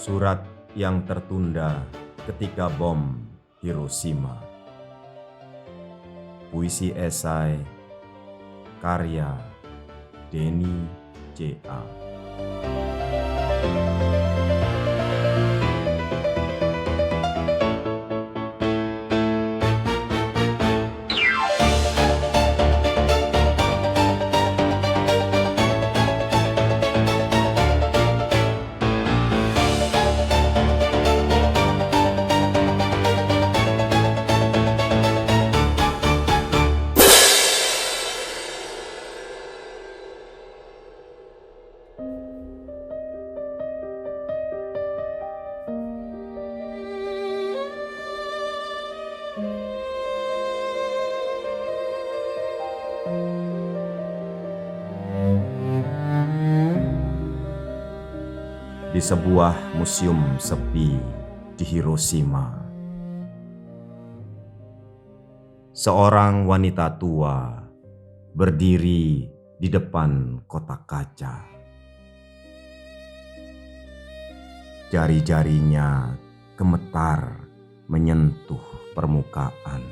Surat yang tertunda ketika bom Hiroshima. Puisi esai karya Denny J.A. Di sebuah museum sepi di Hiroshima, seorang wanita tua berdiri di depan kotak kaca. Jari-jarinya gemetar menyentuh permukaan,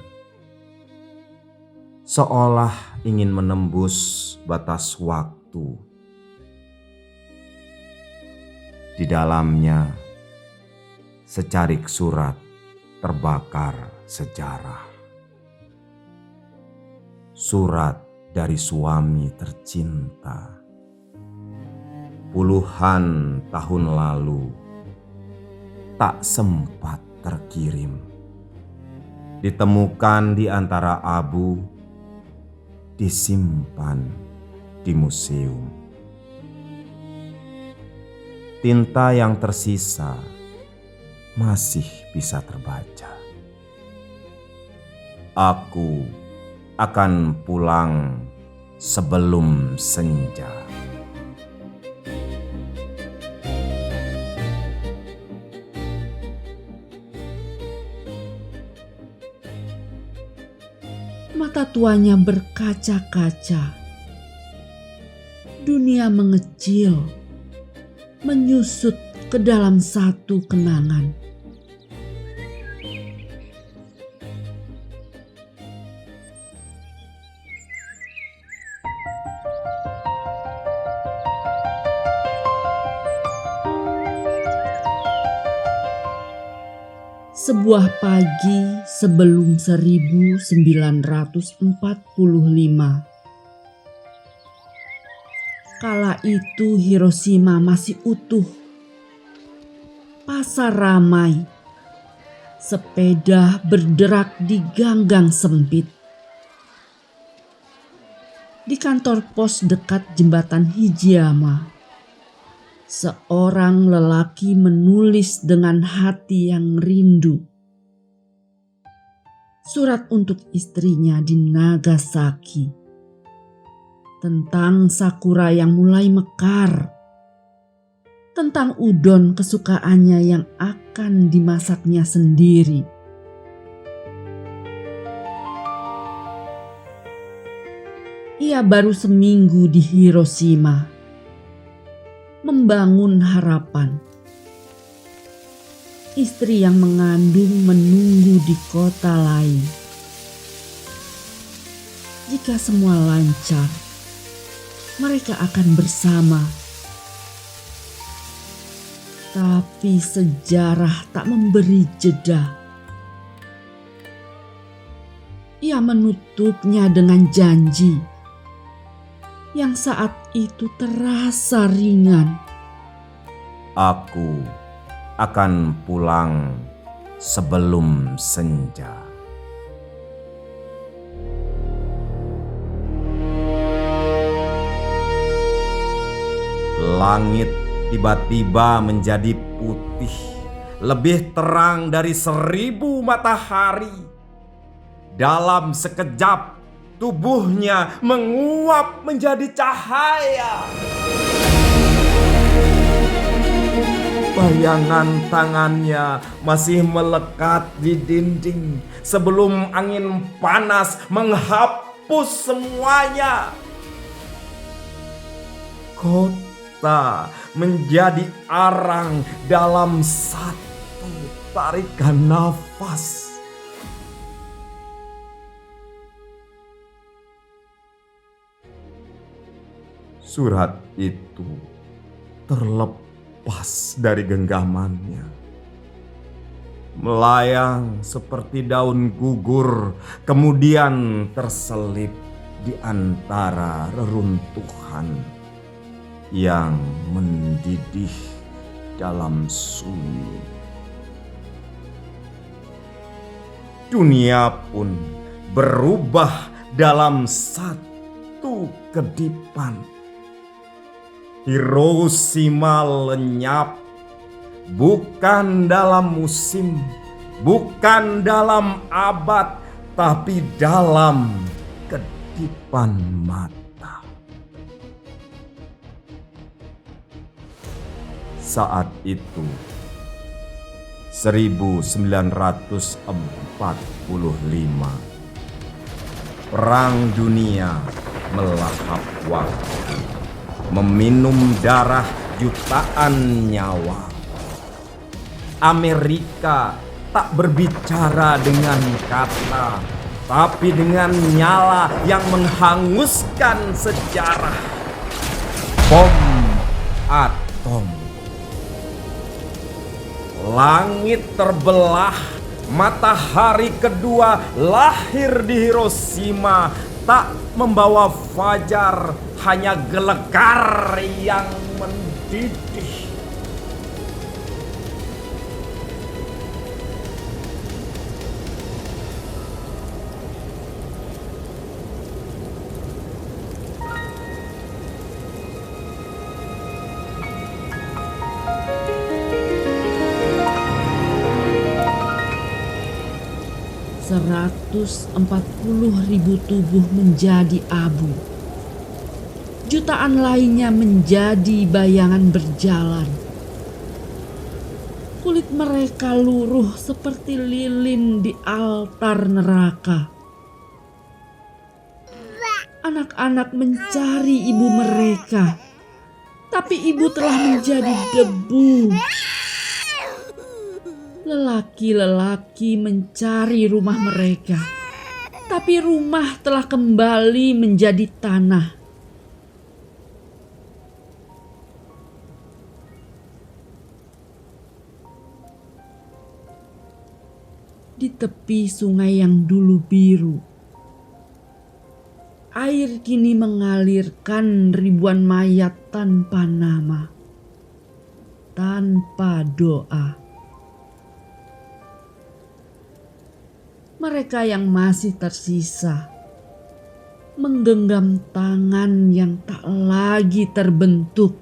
seolah ingin menembus batas waktu. Di dalamnya, secarik surat terbakar sejarah. Surat dari suami tercinta. Puluhan tahun lalu, tak sempat terkirim. Ditemukan di antara abu, disimpan di museum. Tinta yang tersisa masih bisa terbaca. Aku akan pulang sebelum senja. Mata tuanya berkaca-kaca. Dunia mengecil, menyusut ke dalam satu kenangan. Sebuah pagi sebelum 1945. Kala itu Hiroshima masih utuh. Pasar ramai. Sepeda berderak di ganggang sempit. Di kantor pos dekat jembatan Hijiyama, seorang lelaki menulis dengan hati yang rindu. Surat untuk istrinya di Nagasaki. Tentang sakura yang mulai mekar. Tentang udon kesukaannya yang akan dimasaknya sendiri. Ia baru seminggu di Hiroshima. Membangun harapan. Istri yang mengandung menunggu di kota lain. Jika semua lancar, mereka akan bersama. Tapi sejarah tak memberi jeda. Ia menutupnya dengan janji yang saat itu terasa ringan. Aku akan pulang sebelum senja. Langit tiba-tiba menjadi putih, lebih terang dari 1000 matahari. Dalam sekejap, tubuhnya menguap menjadi cahaya. Bayangan tangannya masih melekat di dinding sebelum angin panas menghapus semuanya. kita menjadi arang dalam satu tarikan nafas. Surat itu terlepas dari genggamannya, melayang seperti daun gugur, kemudian terselip di antara reruntuhan yang mendidih dalam sunyi. Dunia pun berubah dalam satu kedipan. Hiroshima lenyap, bukan dalam musim, bukan dalam abad, tapi dalam kedipan mata. Saat itu 1945, Perang Dunia melahap waktu, meminum darah jutaan nyawa. Amerika tak berbicara dengan kata, tapi dengan nyala yang menghanguskan sejarah. Bom atom. Langit terbelah, matahari kedua lahir di Hiroshima, tak membawa fajar, hanya gelegar yang mendidih. ribu tubuh menjadi abu. Jutaan lainnya menjadi bayangan berjalan. Kulit mereka luruh seperti lilin di altar neraka. Anak-anak mencari ibu mereka, tapi ibu telah menjadi debu. Lelaki-lelaki mencari rumah mereka, tapi rumah telah kembali menjadi tanah. Di tepi sungai yang dulu biru, air kini mengalirkan ribuan mayat tanpa nama, tanpa doa. Mereka yang masih tersisa menggenggam tangan yang tak lagi terbentuk,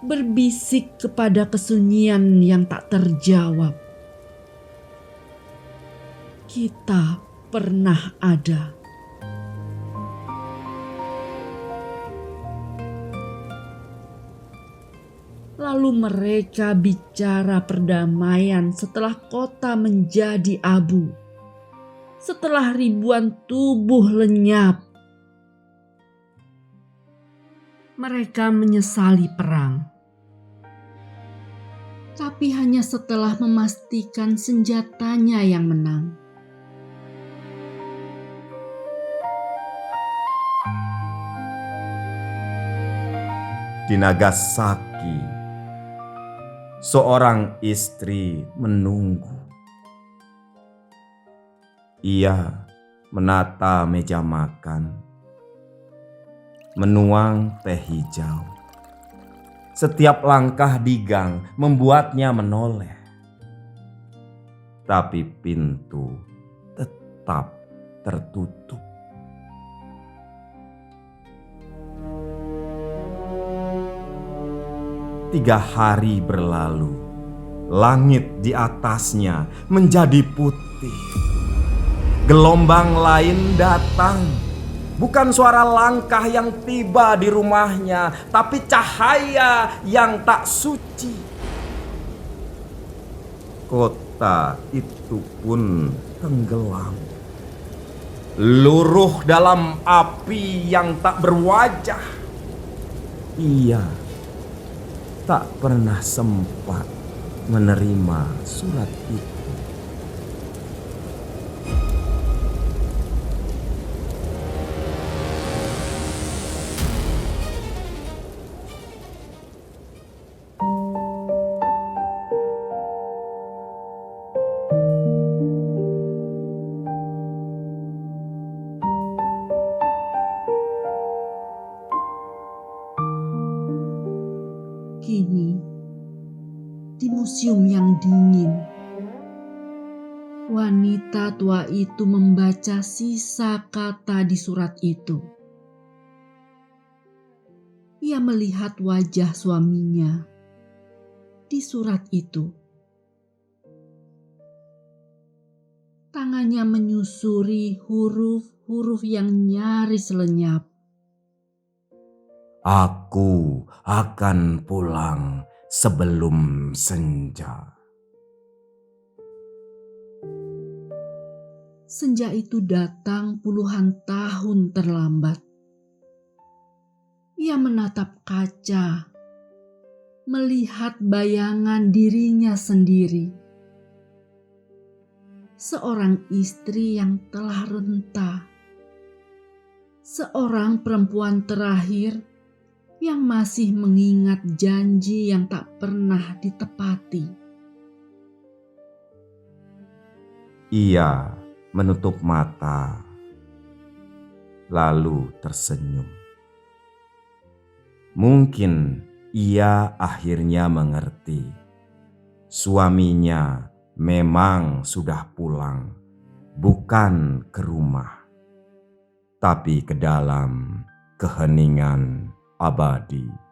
berbisik kepada kesunyian yang tak terjawab. Kita pernah ada. Lalu mereka bicara perdamaian setelah kota menjadi abu, setelah ribuan tubuh lenyap. Mereka menyesali perang, tapi hanya setelah memastikan senjatanya yang menang. Di Nagasaki, seorang istri menunggu. Ia menata meja makan, menuang teh hijau. Setiap langkah di gang membuatnya menoleh. Tapi pintu tetap tertutup. Tiga hari berlalu, langit di atasnya menjadi putih. Gelombang lain datang, bukan suara langkah yang tiba di rumahnya, tapi cahaya yang tak suci. Kota itu pun tenggelam, luruh dalam api yang tak berwajah. ia tak pernah sempat menerima surat itu. Kini, di museum yang dingin, wanita tua itu membaca sisa kata di surat itu. Ia melihat wajah suaminya di surat itu. Tangannya menyusuri huruf-huruf yang nyaris lenyap. Aku akan pulang sebelum senja. Senja itu datang puluhan tahun terlambat. Ia menatap kaca, melihat bayangan dirinya sendiri. Seorang istri yang telah renta. Seorang perempuan terakhir yang masih mengingat janji yang tak pernah ditepati. Ia menutup mata, lalu tersenyum. Mungkin ia akhirnya mengerti. Suaminya memang sudah pulang, bukan ke rumah, tapi ke dalam keheningan abadi.